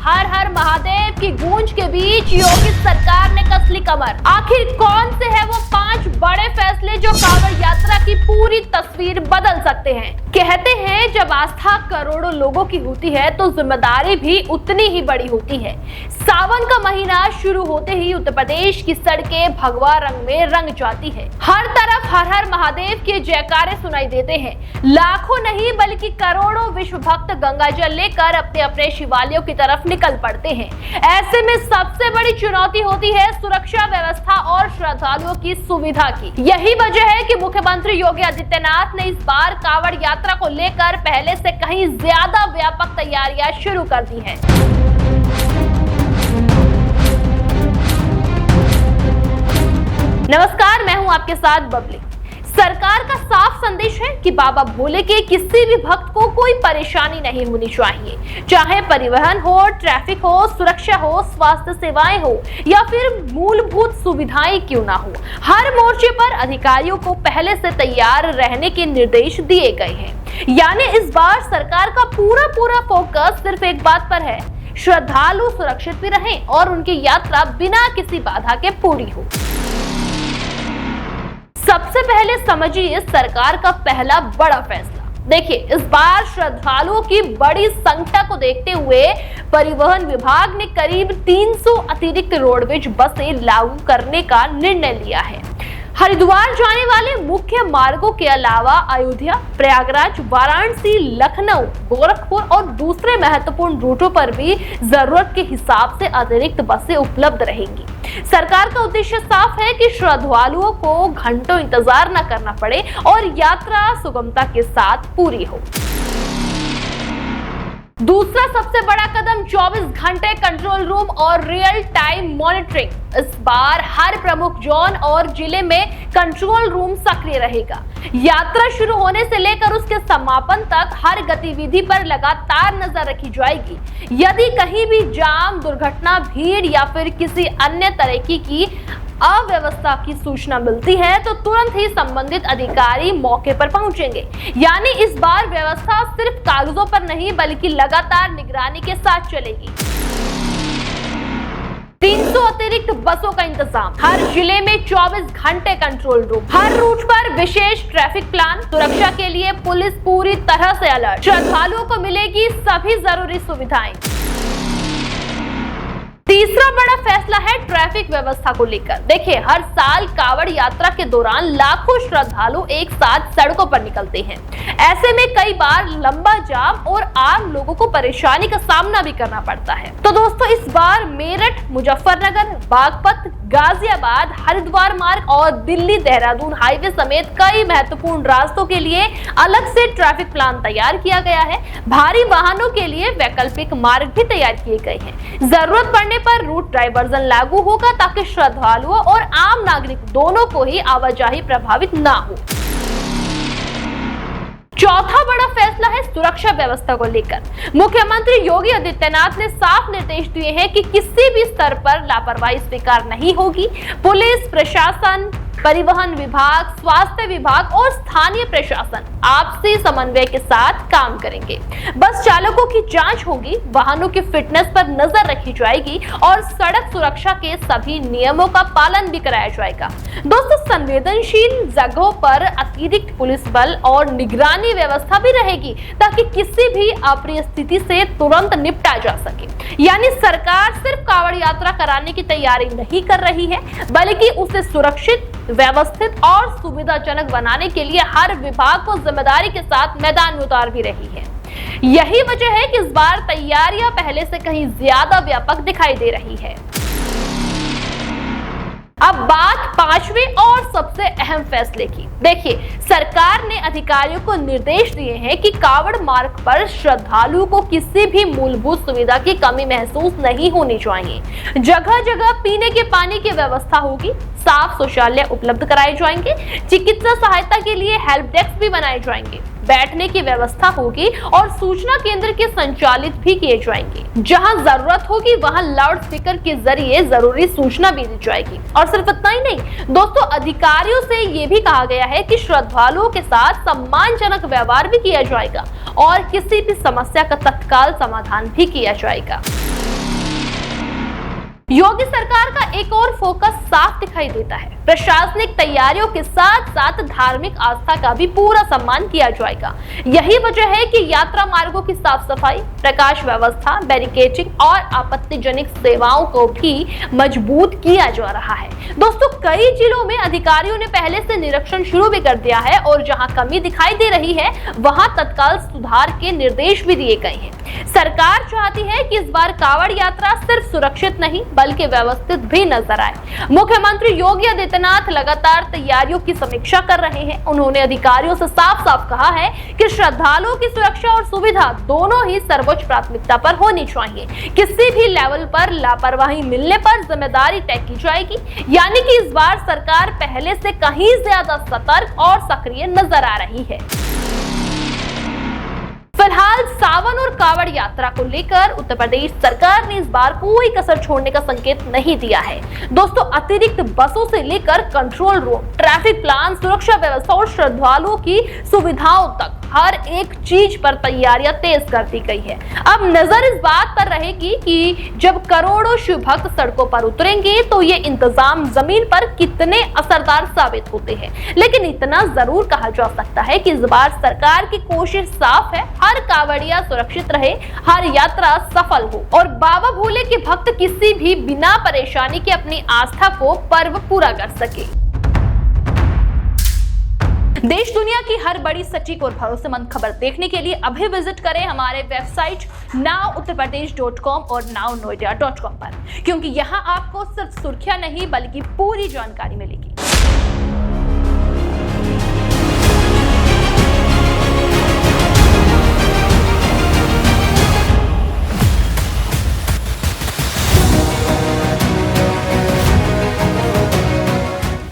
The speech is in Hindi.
हर हर महादेव की गूंज के बीच योगी सरकार ने कसली कमर। आखिर कौन से है वो 5 बड़े फैसले जो कांवड़ यात्रा की पूरी तस्वीर बदल सकते हैं। कहते हैं जब आस्था करोड़ों लोगों की होती है तो जिम्मेदारी भी उतनी ही बड़ी होती है। सावन का महीना शुरू होते ही उत्तर प्रदेश की सड़कें भगवा रंग में रंग जाती है। हर तरफ हर हर महादेव के जयकारे सुनाई देते हैं। लाखों नहीं बल्कि करोड़ों विश्व भक्त गंगा जल लेकर अपने अपने शिवालयों की तरफ निकल पड़ते हैं। ऐसे में सबसे बड़ी चुनौती होती है सुरक्षा व्यवस्था और श्रद्धालुओं की सुविधा की। यही वजह है कि मुख्यमंत्री योगी आदित्यनाथ ने इस बार कांवड़ यात्रा को लेकर पहले से कहीं ज्यादा व्यापक तैयारियां शुरू कर दी हैं। नमस्कार, मैं हूं आपके साथ बबली। सरकार का साफ संदेश है कि बाबा भोले के किसी भी भक्त को कोई परेशानी नहीं होनी चाहिए, चाहे परिवहन हो, ट्रैफिक हो, सुरक्षा हो, स्वास्थ्य सेवाएं हो या फिर मूलभूत सुविधाएं क्यों ना हो। हर मोर्चे पर अधिकारियों को पहले से तैयार रहने के निर्देश दिए गए हैं। यानी इस बार सरकार का पूरा फोकस सिर्फ एक बात पर है, श्रद्धालु सुरक्षित भी रहें और उनकी यात्रा बिना किसी बाधा के पूरी हो। सबसे पहले समझिए सरकार का पहला बड़ा फैसला। देखिए, इस बार श्रद्धालुओं की बड़ी संख्या को देखते हुए परिवहन विभाग ने करीब 300 अतिरिक्त रोडवेज बसें लागू करने का निर्णय लिया है। हरिद्वार जाने वाले मुख्य मार्गों के अलावा अयोध्या, प्रयागराज, वाराणसी, लखनऊ, गोरखपुर और दूसरे महत्वपूर्ण रूटों पर भी जरूरत के हिसाब से अतिरिक्त बसें उपलब्ध रहेंगी। सरकार का उद्देश्य साफ है कि श्रद्धालुओं को घंटों इंतजार न करना पड़े और यात्रा सुगमता के साथ पूरी हो। दूसरा सबसे बड़ा कदम 24 घंटे कंट्रोल रूम और रियल टाइम मॉनिटरिंग। इस बार हर प्रमुख जोन और जिले में कंट्रोल रूम सक्रिय रहेगा। यात्रा शुरू होने से लेकर उसके समापन तक हर गतिविधि पर लगातार नजर रखी जाएगी। यदि कहीं भी जाम, दुर्घटना, भीड़ या फिर किसी अन्य तरह की अव्यवस्था की सूचना मिलती है तो तुरंत ही संबंधित अधिकारी मौके पर पहुंचेंगे। यानी इस बार व्यवस्था सिर्फ कागजों पर नहीं बल्कि लगातार निगरानी के साथ चलेगी। 300 अतिरिक्त बसों का इंतजाम, हर जिले में 24 घंटे कंट्रोल रूम, हर रूट पर विशेष ट्रैफिक प्लान, सुरक्षा के लिए पुलिस पूरी तरह से अलर्ट, श्रद्धालुओं को मिलेगी सभी जरूरी सुविधाएं। तीसरा बड़ा फैसला है ट्रैफिक व्यवस्था को लेकर। देखिए, हर साल कांवड़ यात्रा के दौरान लाखों श्रद्धालु एक साथ सड़कों पर निकलते हैं। ऐसे में कई बार लंबा जाम और आम लोगों को परेशानी का सामना भी करना पड़ता है। तो दोस्तों, इस बार मेरठ, मुजफ्फरनगर, बागपत, गाजियाबाद, हरिद्वार मार्ग और दिल्ली देहरादून हाईवे समेत कई महत्वपूर्ण रास्तों के लिए अलग से ट्रैफिक प्लान तैयार किया गया है। भारी वाहनों के लिए वैकल्पिक मार्ग भी तैयार किए गए हैं। जरूरत पड़ने पर रूट डाइवर्जन लागू होगा ताकि श्रद्धालुओं और आम नागरिक दोनों को ही आवाजाही प्रभावित ना हो। चौथा बड़ा फैसला है सुरक्षा व्यवस्था को लेकर। मुख्यमंत्री योगी आदित्यनाथ ने साफ निर्देश दिए हैं कि किसी भी स्तर पर लापरवाही स्वीकार नहीं होगी। पुलिस प्रशासन, परिवहन विभाग, स्वास्थ्य विभाग और स्थानीय प्रशासन आपसी समन्वय के साथ काम करेंगे। बस चालकों की जांच होगी, वाहनों की फिटनेस पर नजर रखी जाएगी और सड़क सुरक्षा के सभी नियमों का पालन भी कराया जाएगा। दोस्तों, संवेदनशील जगहों पर अतिरिक्त पुलिस बल और निगरानी व्यवस्था भी रहेगी ताकि किसी भी अप्रिय स्थिति से तुरंत निपटा जा सके। यानी सरकार सिर्फ कांवड़ यात्रा कराने की तैयारी नहीं कर रही है बल्कि उसे सुरक्षित, व्यवस्थित और सुविधाजनक बनाने के लिए हर विभाग को जिम्मेदारी के साथ मैदान में उतार भी रही है। यही वजह है कि इस बार तैयारियां पहले से कहीं ज्यादा व्यापक दिखाई दे रही है। अब बात पांचवें और सबसे अहम फैसले की। देखिए, सरकार ने अधिकारियों को निर्देश दिए हैं कि कांवड़ मार्ग पर श्रद्धालुओं को किसी भी मूलभूत सुविधा की कमी महसूस नहीं होनी चाहिए। जगह जगह पीने के पानी की व्यवस्था होगी, साफ शौचालय उपलब्ध कराए जाएंगे, चिकित्सा सहायता के लिए हेल्प डेस्क भी बनाए जाएंगे, बैठने की व्यवस्था होगी और सूचना केंद्र के संचालित भी किए जाएंगे। जहां जरूरत होगी वहां लाउड स्पीकर के जरिए जरूरी सूचना भी दी जाएगी। और सिर्फ इतना ही नहीं दोस्तों, अधिकारियों से ये भी कहा गया है कि श्रद्धालुओं के साथ सम्मानजनक व्यवहार भी किया जाएगा और किसी भी समस्या का तत्काल समाधान भी किया जाएगा। योगी सरकार का एक और फोकस साफ दिखाई देता है। प्रशासनिक तैयारियों के साथ साथ धार्मिक आस्था का भी पूरा सम्मान किया जाएगा। यही वजह है कि यात्रा मार्गों की साफ सफाई, प्रकाश व्यवस्था, बैरिकेडिंग और आपत्तिजनक सेवाओं को भी मजबूत किया जा रहा है। दोस्तों, कई जिलों में अधिकारियों ने पहले से निरीक्षण शुरू भी कर दिया है और जहां कमी दिखाई दे रही है वहां तत्काल सुधार के निर्देश भी दिए गए हैं। सरकार चाहती है कि इस बार कांवड़ यात्रा सिर्फ सुरक्षित नहीं बल्कि व्यवस्थित भी नजर आए। मुख्यमंत्री योगी आदित्यनाथ लगातार तैयारियों की समीक्षा कर रहे हैं। उन्होंने अधिकारियों से साफ साफ कहा है कि श्रद्धालुओं की सुरक्षा और सुविधा दोनों ही सर्वोच्च प्राथमिकता पर होनी चाहिए। किसी भी लेवल पर लापरवाही मिलने पर जिम्मेदारी तय की जाएगी। यानी कि इस बार सरकार पहले से कहीं ज्यादा सतर्क और सक्रिय नजर आ रही है। फिलहाल सावन और कांवड़ यात्रा को लेकर उत्तर प्रदेश सरकार ने इस बार कोई कसर छोड़ने का संकेत नहीं दिया है। दोस्तों, अतिरिक्त बसों से लेकर कंट्रोल रूम, ट्रैफिक प्लान, सुरक्षा व्यवस्था और श्रद्धालुओं की सुविधाओं तक हर एक चीज पर तैयारियां तेज कर दी गई है। अब नजर इस बात पर रहेगी कि जब करोड़ों शिव भक्त सड़कों पर उतरेंगे तो ये इंतजाम जमीन पर कितने असरदार साबित होते हैं। लेकिन इतना जरूर कहा जा सकता है कि इस बार सरकार की कोशिश साफ है, हर कांवड़िया सुरक्षित रहे, हर यात्रा सफल हो और बाबा भोले के भक्त किसी भी बिना परेशानी के अपनी आस्था को पर्व पूरा कर सके। देश दुनिया की हर बड़ी, सटीक और भरोसेमंद खबर देखने के लिए अभी विजिट करें हमारे वेबसाइट nowuttarpradesh.com और nownoida.com पर, क्योंकि यहाँ आपको सिर्फ सुर्खियां नहीं बल्कि पूरी जानकारी मिलेगी।